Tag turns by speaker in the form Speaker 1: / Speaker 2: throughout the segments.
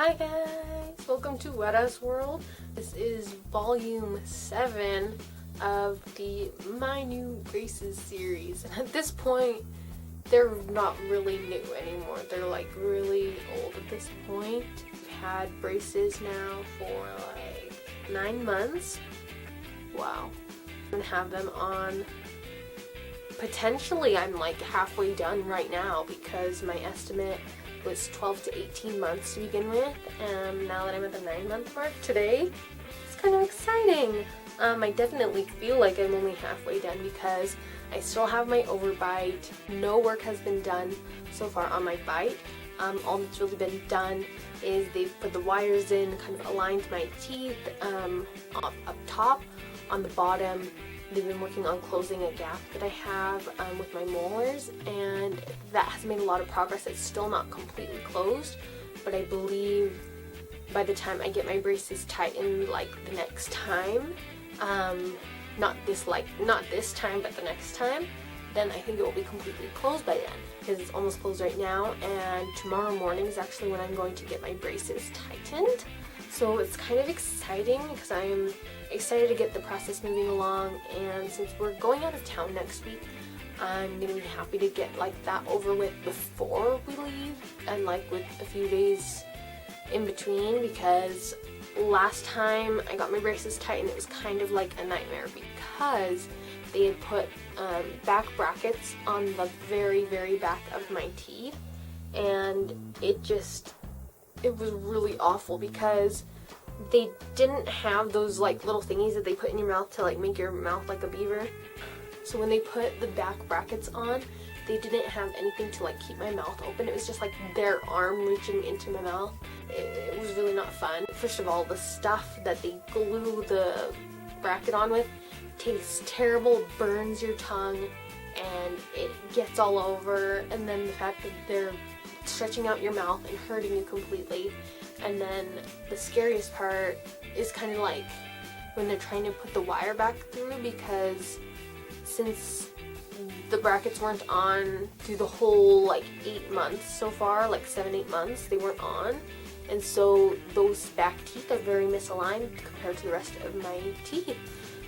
Speaker 1: Hi guys! Welcome to Wet Ass World. This is volume 7 of the My New Braces series. And at this point, they're not really new anymore. They're like really old at this point. I've had braces now for like 9 months. Wow. I'm gonna have them on. Potentially I'm like halfway done right now because my estimate was 12 to 18 months to begin with, and now that I'm at the 9-month mark today, it's kind of exciting. I definitely feel like I'm only halfway done because I still have my overbite. No work has been done so far on my bite. All that's really been done is they've put the wires in, kind of aligned my teeth up top. On the bottom, they've been working on closing a gap that I have with my molars, and that has made a lot of progress. It's still not completely closed, but I believe by the time I get my braces tightened like the next time, not this time, but the next time, then I think it will be completely closed by then, because it's almost closed right now, and tomorrow morning is actually when I'm going to get my braces tightened. So it's kind of exciting because I'm excited to get the process moving along, and since we're going out of town next week, I'm gonna be happy to get like that over with before we leave, and like with a few days in between, because last time I got my braces tightened it was kind of like a nightmare because they had put back brackets on the very back of my teeth, and it was really awful because they didn't have those like little thingies that they put in your mouth to like make your mouth like a beaver. So when they put the back brackets on, they didn't have anything to like keep my mouth open. It was just like their arm reaching into my mouth. It was really not fun. First of all, the stuff that they glue the bracket on with tastes terrible, burns your tongue, and it gets all over. And then the fact that they're stretching out your mouth and hurting you completely. And then the scariest part is kind of like when they're trying to put the wire back through, because since the brackets weren't on through the whole like 8 months so far, like 7-8 months, they weren't on, and so those back teeth are very misaligned compared to the rest of my teeth,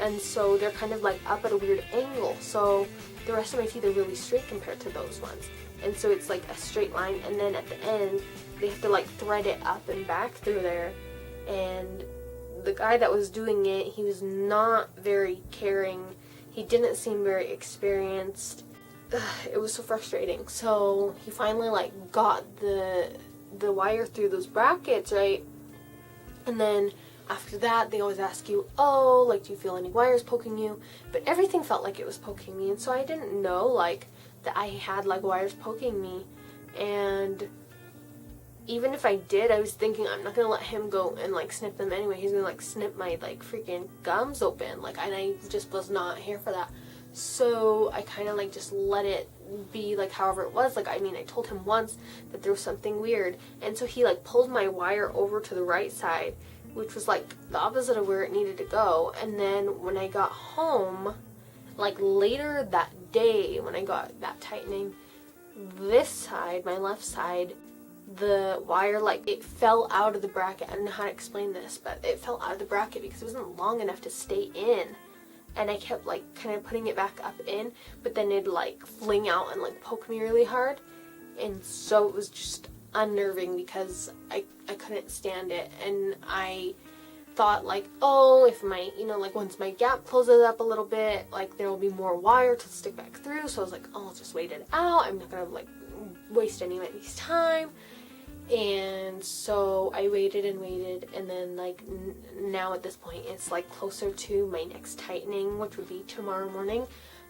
Speaker 1: and so they're kind of like up at a weird angle, so the rest of my teeth are really straight compared to those ones, and so it's like a straight line, and then at the end they have to like thread it up and back through there. And the guy that was doing it, he was not very caring. He didn't seem very experienced. It was so frustrating. So he finally like got the wire through those brackets, right? And then after that, they always ask you, oh, like, do you feel any wires poking you? But everything felt like it was poking me, and so I didn't know like that I had like wires poking me. And even if I did, I was thinking I'm not gonna let him go and like snip them anyway. He's gonna like snip my like freaking gums open, like, and I just was not here for that. So I kind of like just let it be like however it was. Like, I mean, I told him once that there was something weird, and so he like pulled my wire over to the right side, which was like the opposite of where it needed to go. And then when I got home, like later that day when I got that tightening, this side, my left side, the wire, like, it fell out of the bracket. I don't know how to explain this, but it fell out of the bracket because it wasn't long enough to stay in, and I kept like kind of putting it back up in, but then it'd like fling out and like poke me really hard, and so it was just unnerving because I couldn't stand it. And I thought like, oh, if my, you know, like once my gap closes up a little bit, like there will be more wire to stick back through. So I was like, oh, I'll just wait it out. I'm not gonna like waste anybody's time. And so I waited and waited, and then like now at this point it's like closer to my next tightening, which would be tomorrow morning,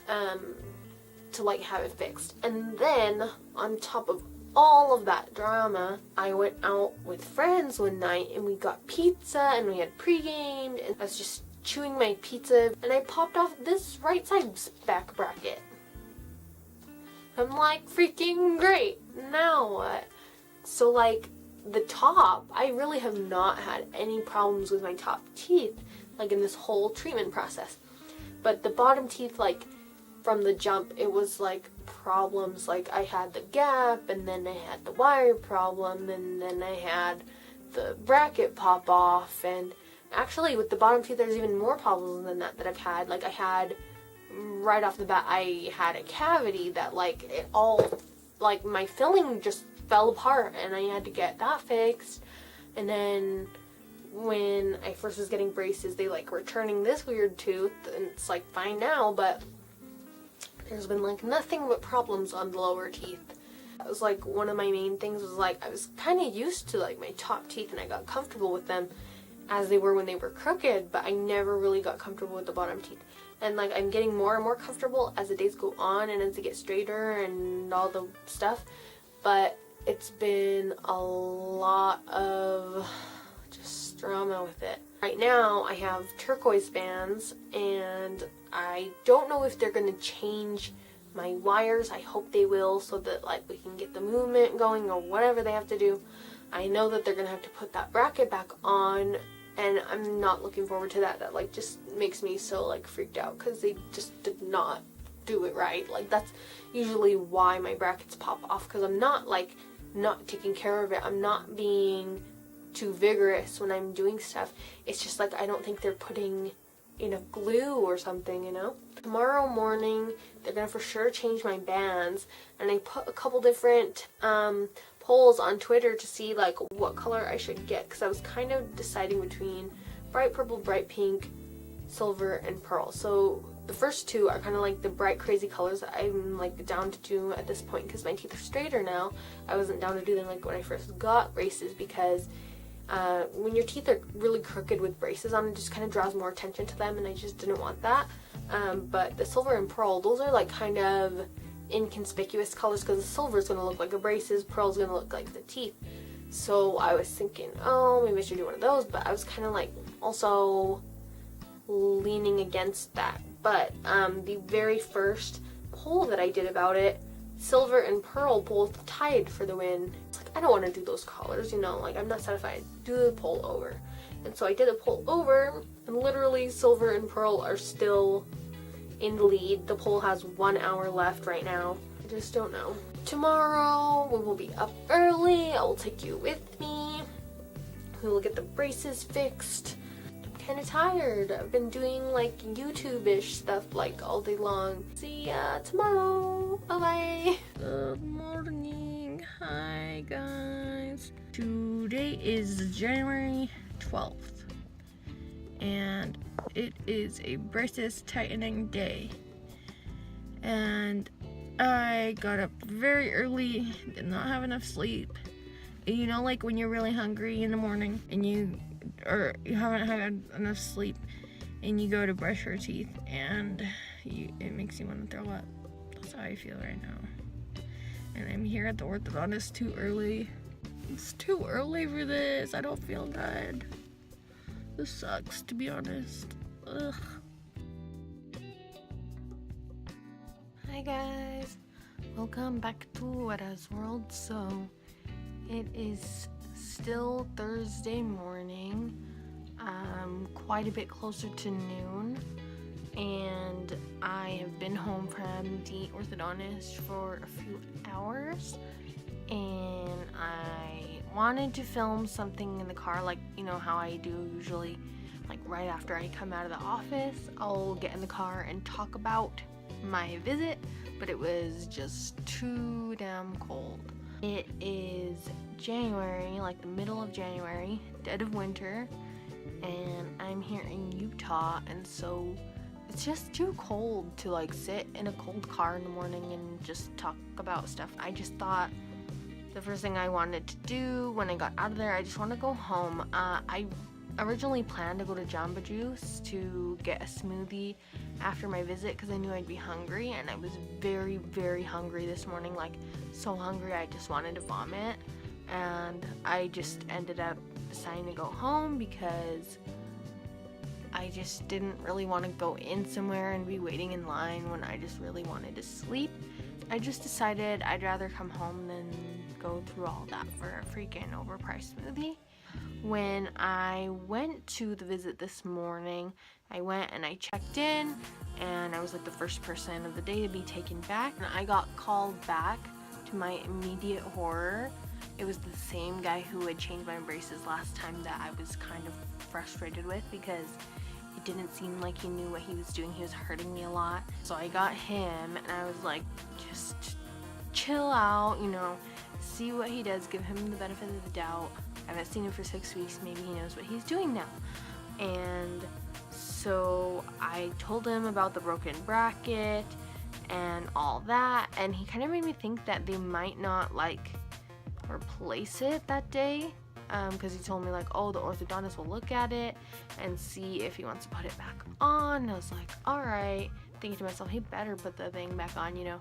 Speaker 1: to like have it fixed. And then on top of all of that drama, I went out with friends one night and we got pizza and we had pre-gamed, and I was just chewing my pizza and I popped off this right side back bracket. I'm like, freaking great, now what? So like the top, I really have not had any problems with my top teeth like in this whole treatment process, but the bottom teeth, like from the jump, it was like problems. Like I had the gap, and then I had the wire problem, and then I had the bracket pop off, and actually with the bottom teeth there's even more problems than that I've had. Like, I had, right off the bat, I had a cavity that, like, it all, like, my filling just fell apart, and I had to get that fixed. And then when I first was getting braces, they, like, were turning this weird tooth, and it's, like, fine now, but there's been, like, nothing but problems on the lower teeth. That was, like, one of my main things was, like, I was kind of used to, like, my top teeth, and I got comfortable with them as they were when they were crooked, but I never really got comfortable with the bottom teeth. And, like, I'm getting more and more comfortable as the days go on and as they get straighter and all the stuff, but it's been a lot of just drama with it. Right now I have turquoise bands, and I don't know if they're going to change my wires. I hope they will, so that, like, we can get the movement going or whatever they have to do. I know that they're going to have to put that bracket back on, and I'm not looking forward to that. That, like, just makes me so, like, freaked out, because they just did not do it right. Like, that's usually why my brackets pop off, because I'm not, like, not taking care of it. I'm not being too vigorous when I'm doing stuff. It's just, like, I don't think they're putting enough glue or something, you know? Tomorrow morning they're gonna for sure change my bands, and I put a couple different polls on Twitter to see, like, what color I should get, because I was kind of deciding between bright purple, bright pink, silver, and pearl. So the first two are kind of like the bright crazy colors that I'm, like, down to do at this point, because my teeth are straighter now. I wasn't down to do them, like, when I first got braces, because when your teeth are really crooked with braces on, it just kind of draws more attention to them, and I just didn't want that. But the silver and pearl, those are, like, kind of inconspicuous colors, because the silver is going to look like the braces, pearl is going to look like the teeth. So I was thinking, oh, maybe I should do one of those, but I was kind of, like, also leaning against that. But the very first poll that I did about it, silver and pearl both tied for the win. It's like, I don't want to do those colors, you know, like, I'm not satisfied. Do the poll over. And so I did a poll over, and literally silver and pearl are still in the lead. The poll has 1 hour left right now. I just don't know. Tomorrow we will be up early. I will take you with me. We will get the braces fixed. I'm kind of tired. I've been doing, like, YouTube-ish stuff, like, all day long. See ya tomorrow. Bye-bye. Good morning. Hi, guys. Today is January 12th, and it is a braces tightening day, and I got up very early, did not have enough sleep. You know, like, when you're really hungry in the morning and you haven't had enough sleep, and you go to brush your teeth and it makes you want to throw up. That's how I feel right now, and I'm here at the orthodontist too early. It's too early for this. I don't feel good. This sucks, to be honest. Ugh. Hi guys, welcome back to Weta's World. So it is still Thursday morning, quite a bit closer to noon, and I have been home from the orthodontist for a few hours, and I wanted to film something in the car, like, you know how I do usually, like, right after I come out of the office. I'll get in the car and talk about my visit, but it was just too damn cold. It is January, like the middle of January, dead of winter, and I'm here in Utah, and so it's just too cold to, like, sit in a cold car in the morning and just talk about stuff. I just thought the first thing I wanted to do when I got out of there, I just want to go home. I originally planned to go to Jamba Juice to get a smoothie after my visit, because I knew I'd be hungry, and I was very, very hungry this morning, like, so hungry I just wanted to vomit, and I just ended up deciding to go home because I just didn't really want to go in somewhere and be waiting in line when I just really wanted to sleep. I just decided I'd rather come home than go through all that for a freaking overpriced smoothie. When I went to the visit this morning, I went and I checked in, and I was, like, the first person of the day to be taken back, and I got called back, to my immediate horror, It was the same guy who had changed my braces last time that I was kind of frustrated with, because it didn't seem like he knew what he was doing. He was hurting me a lot. So I got him, and I was like, just chill out, you know, see what he does, give him the benefit of the doubt. I haven't seen him for 6 weeks, maybe he knows what he's doing now. And so I told him about the broken bracket and all that, and he kind of made me think that they might not like replace it that day, because he told me like, oh, the orthodontist will look at it and see if he wants to put it back on. And I was like, all right, thinking to myself, he better put the thing back on, you know.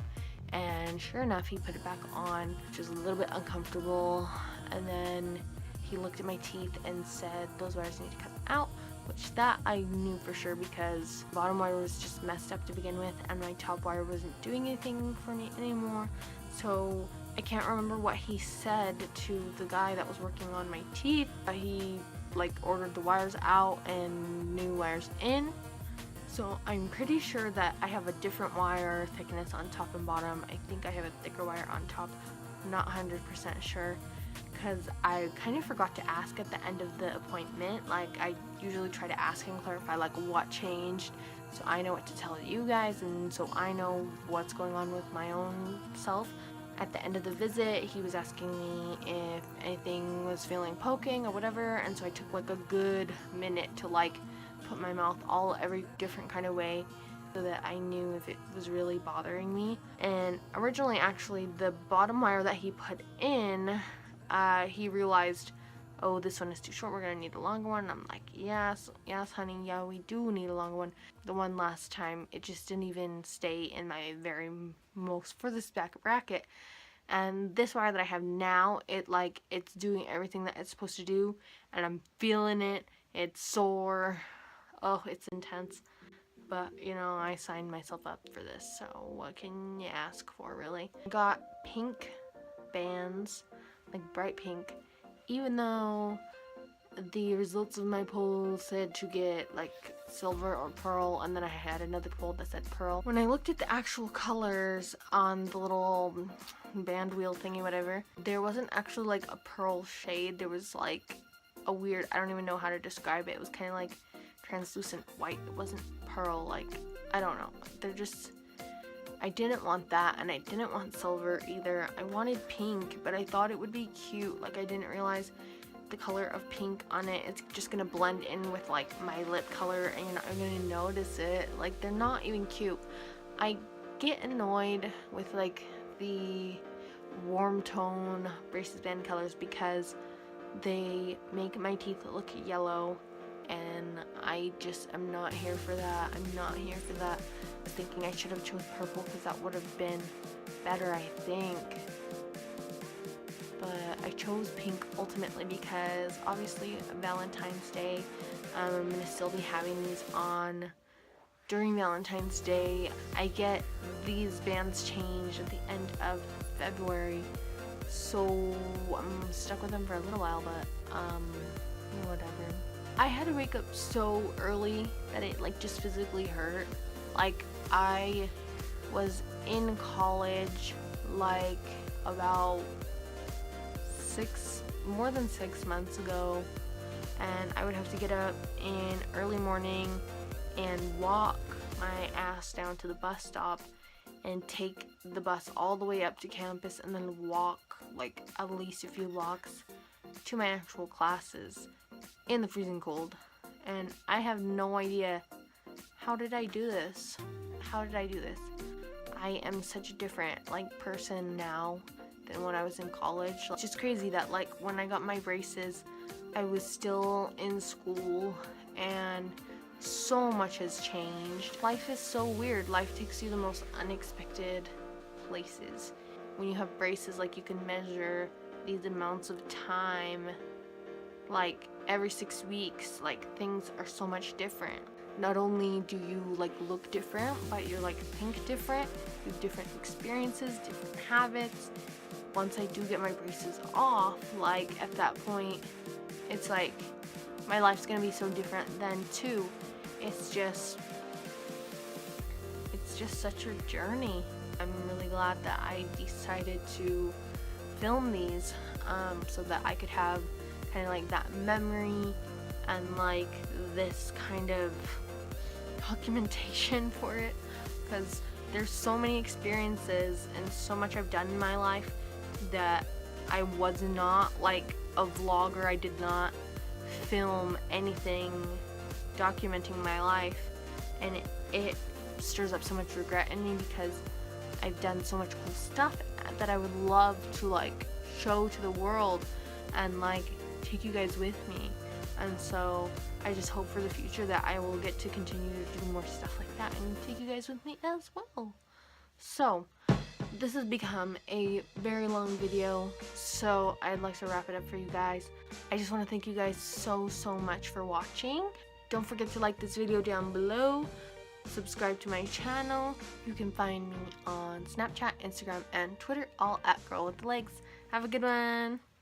Speaker 1: And sure enough, he put it back on, which was a little bit uncomfortable. And then he looked at my teeth and said those wires need to come out, which that I knew for sure, because the bottom wire was just messed up to begin with, and my top wire wasn't doing anything for me anymore. So I can't remember what he said to the guy that was working on my teeth. He like ordered the wires out and new wires in. So I'm pretty sure that I have a different wire thickness on top and bottom. I think I have a thicker wire on top. I'm not 100% sure, because I kind of forgot to ask at the end of the appointment. Like, I usually try to ask and clarify like what changed, so I know what to tell you guys, and so I know what's going on with my own self. At the end of the visit, he was asking me if anything was feeling poking or whatever, and so I took like a good minute to like put my mouth every different kind of way so that I knew if it was really bothering me. And originally, actually, the bottom wire that he put in, he realized, oh, this one is too short, we're gonna need a longer one. And I'm like, yes, honey, yeah, we do need a longer one. The one last time, it just didn't even stay in my very most furthest back bracket. And this wire that I have now, it's doing everything that it's supposed to do, and I'm feeling it. It's sore. Oh, it's intense. But, you know, I signed myself up for this, so what can you ask for, really? I got pink bands, like bright pink, even though the results of my poll said to get like silver or pearl, and then I had another poll that said pearl. When I looked at the actual colors on the little band wheel thingy, whatever, there wasn't actually like a pearl shade. There was like a weird, I don't even know how to describe it. It was kind of like translucent white. It wasn't pearl, like, I don't know. They're just, I didn't want that, and I didn't want silver either. I wanted pink, but I thought it would be cute. Like, I didn't realize the color of pink on it, it's just gonna blend in with like my lip color, and you're not gonna notice it. Like, they're not even cute. I get annoyed with like the warm tone braces band colors because they make my teeth look yellow, and I just am not here for that. I'm not here for that. I was thinking I should have chose purple because that would have been better, I think. But I chose pink ultimately because obviously Valentine's Day, I'm going to still be having these on during Valentine's Day. I get these bands changed at the end of February, so I'm stuck with them for a little while, but whatever. I had to wake up so early that it like just physically hurt. Like, I was in college like about more than 6 months ago, and I would have to get up in early morning and walk my ass down to the bus stop and take the bus all the way up to campus, and then walk like at least a few blocks to my actual classes in the freezing cold. And I have no idea, how did I do this? I am such a different like person now than when I was in college. It's just crazy that like when I got my braces, I was still in school, and so much has changed. Life is so weird. Life takes you the most unexpected places. When you have braces, like, you can measure these amounts of time, like every 6 weeks. Like, things are so much different. Not only do you like look different, but you're like think different. You have different experiences, different habits. Once I do get my braces off, like at that point, it's like my life's gonna be so different then too. It's just such a journey. I'm really glad that I decided to film these. so that I could have kind of like that memory and like this kind of documentation for it, because there's so many experiences and so much I've done in my life that I was not like a vlogger. I did not film anything documenting my life, and it stirs up so much regret in me because I've done so much cool stuff that I would love to like show to the world and like take you guys with me. And so I just hope for the future that I will get to continue to do more stuff like that and take you guys with me as well. So this has become a very long video, so I'd like to wrap it up for you guys. I just want to thank you guys so much for watching. Don't forget to like this video down below. Subscribe to my channel. You can find me on Snapchat, Instagram, and Twitter, all at Girl with the Legs. Have a good one.